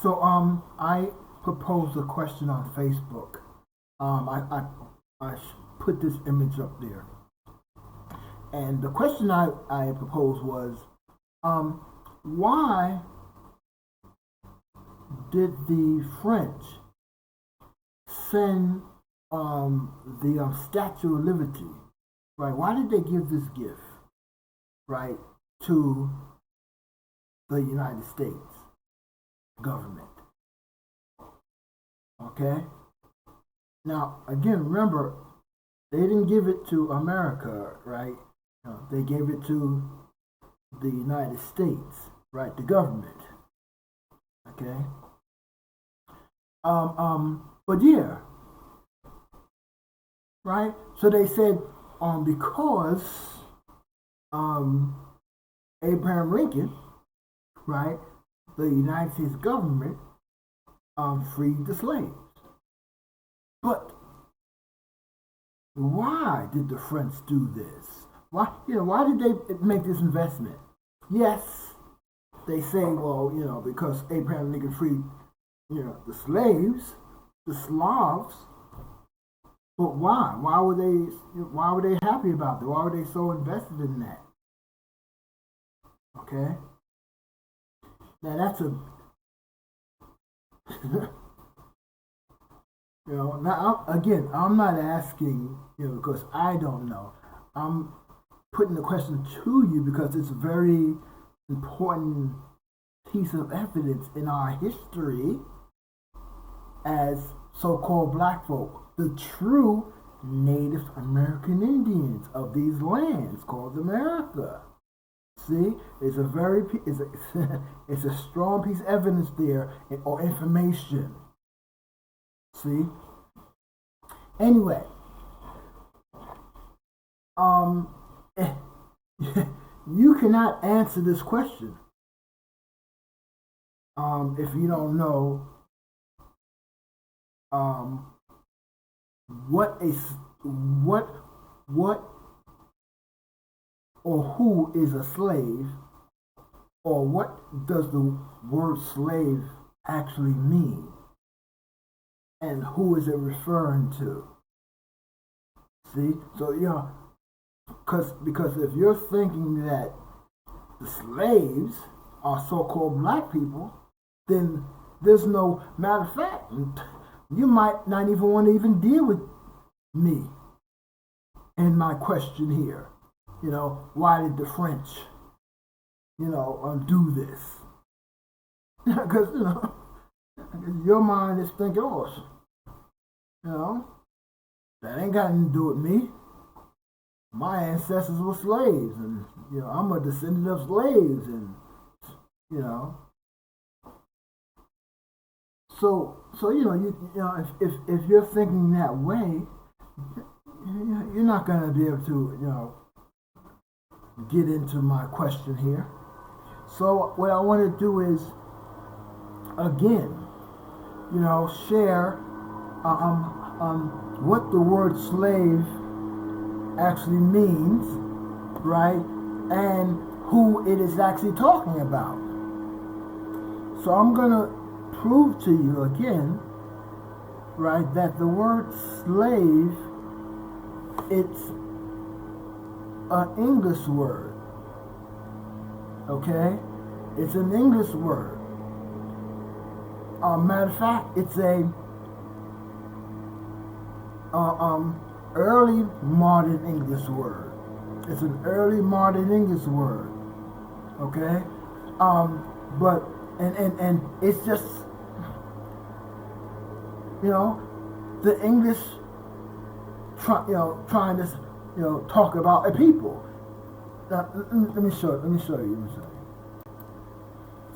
So I proposed a question on Facebook. I put this image up there, and the question I proposed was, why did the French send the Statue of Liberty, right? Why did they give this gift, right, to the United States government? Okay. Now, again, remember, they didn't give it to America, right? No, they gave it to the United States, right? The government. Okay. But yeah, right? So they said, because um, Abraham Lincoln, right, the United States government freed the slaves. But why did the French do this? Why did they make this investment? Yes, they say, well, because Abraham Lincoln freed, the slaves, the Slavs. But why? Why were they happy about that? Why were they so invested in that? Okay. Now that's a now again, I'm not asking, because I don't know. I'm putting the question to you because it's a very important piece of evidence in our history as so-called black folk, the true Native American Indians of these lands called America. See, it's it's a strong piece of evidence there or information. See. Anyway, you cannot answer this question if you don't know what or who is a slave, or what does the word slave actually mean, and who is it referring to? See, so because if you're thinking that the slaves are so-called black people, then there's no matter of fact, you might not even want to even deal with me and my question here. Why did the French, do this? Because your mind is thinking, that ain't got nothing to do with me. My ancestors were slaves, and I'm a descendant of slaves, and so if you're thinking that way, you're not gonna be able to get into my question here. So what I want to do is again, share what the word slave actually means, right? And who it is actually talking about. So I'm going to prove to you again, right, that the word slave, it's an English word. Okay? It's an English word. Matter of fact, it's a early modern English word. It's an early modern English word. Okay? But and it's just the English trying to talk about a people. Now, let me show you.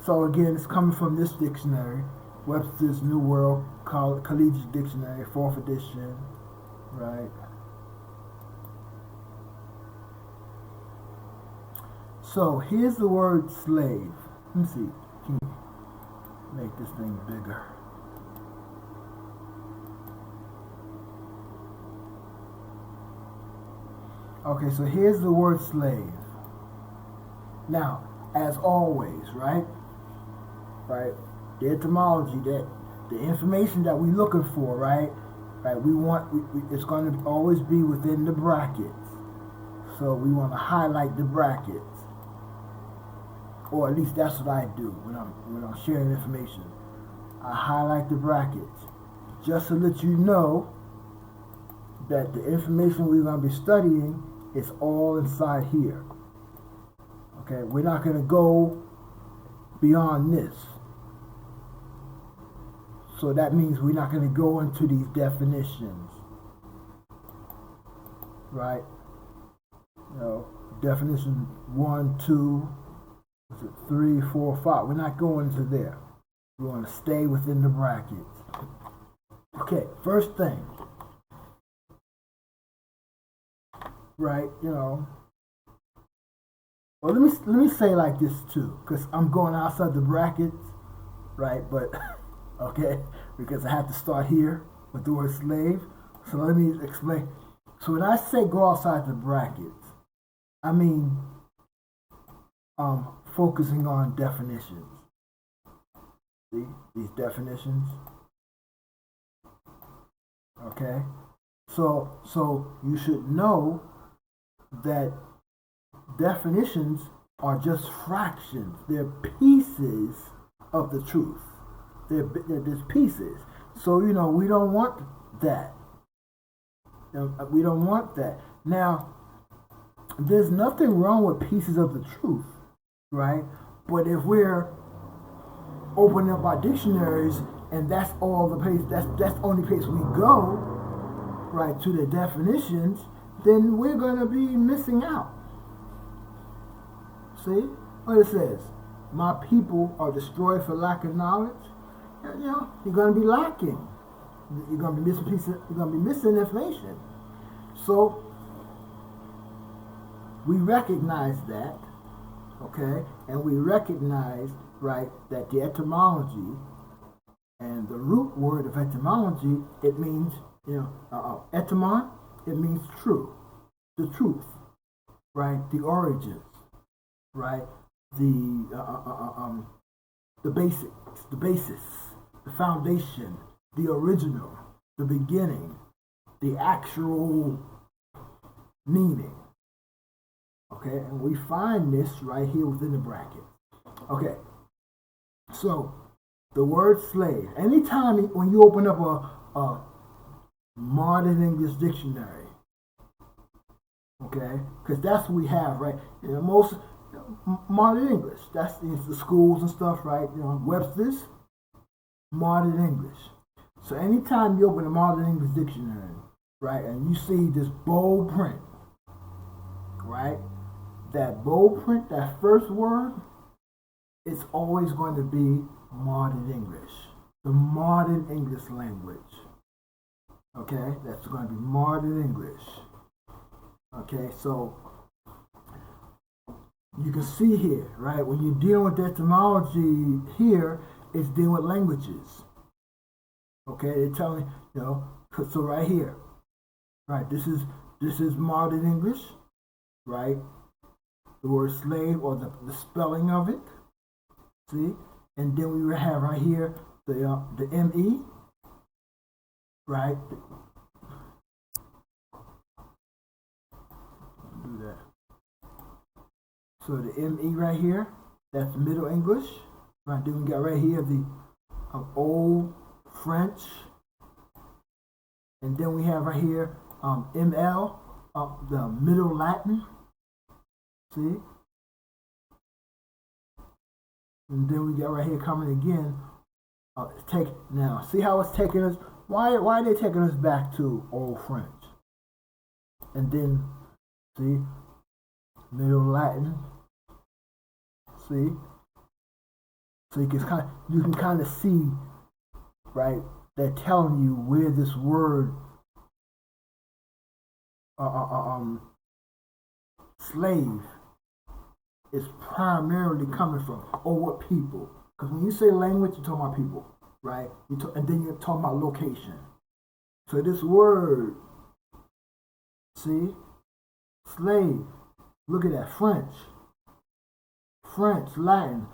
So again, it's coming from this dictionary, Webster's New World Collegiate Dictionary, 4th edition, right? So here's the word slave. Let me see. Can you make this thing bigger? Okay, so here's the word slave. Now, as always, right? the etymology, that the information that we're looking for, right? Right, it's going to always be within the brackets. So we want to highlight the brackets, or at least that's what I do when I'm sharing information. I highlight the brackets just to let you know that the information we're going to be studying is all inside here. Okay, we're not going to go beyond this. So that means we're not going to go into these definitions, right? You know, definition 1, 2, 3, 4, 5. We're not going into there. We want to stay within the brackets. Okay, first thing, right? You know, well, let me say like this too, because I'm going outside the brackets, right? But okay, because I have to start here with the word slave. So let me explain. So when I say go outside the brackets, I mean focusing on definitions. See these definitions? Okay. So you should know that definitions are just fractions. They're pieces of the truth. They're just pieces. So, you know, we don't want that. We don't want that. Now, there's nothing wrong with pieces of the truth, right? But if we're opening up our dictionaries and that's all the place, that's the only place we go, right, to the definitions, then we're going to be missing out. See what it says? My people are destroyed for lack of knowledge. You know, you're going to be lacking. You're going to be missing pieces. You're going to be missing information. So we recognize that, okay, and we recognize, right, that the etymology and the root word of etymology, it means, you know, etymon, it means true, the truth, right, the origins, right, the basics, the basis, the foundation, the original, the beginning, the actual meaning. Okay, and we find this right here within the bracket. Okay, so the word slave, anytime when you open up a modern English dictionary, okay, because that's what we have, right? You know, most modern English, that's the schools and stuff, right? You know, Webster's, modern English. So anytime you open a modern English dictionary, right, and you see this bold print, right, that bold print, that first word, it's always going to be modern English, the modern English language. Okay, that's going to be modern English. Okay, so you can see here, right, when you're dealing with etymology here, it's dealing with languages. Okay, they're telling you know, so right here, right, this is modern English, right? The word slave, or the spelling of it, see, and then we have right here the ME, right? Do that. So the ME right here, that's Middle English, right? Then we got right here the Old French, and then we have right here ML, the Middle Latin. See? And then we got right here coming again. Now, see how it's taking us? Why are they taking us back to Old French? And then, see, Middle Latin. See? So you can kind of see, right? They're telling you where this word slave is primarily coming from, or what people. Because when you say language, you're talking about people, right? And then you're talking about location. So this word, see, slave, look at that, French, Latin.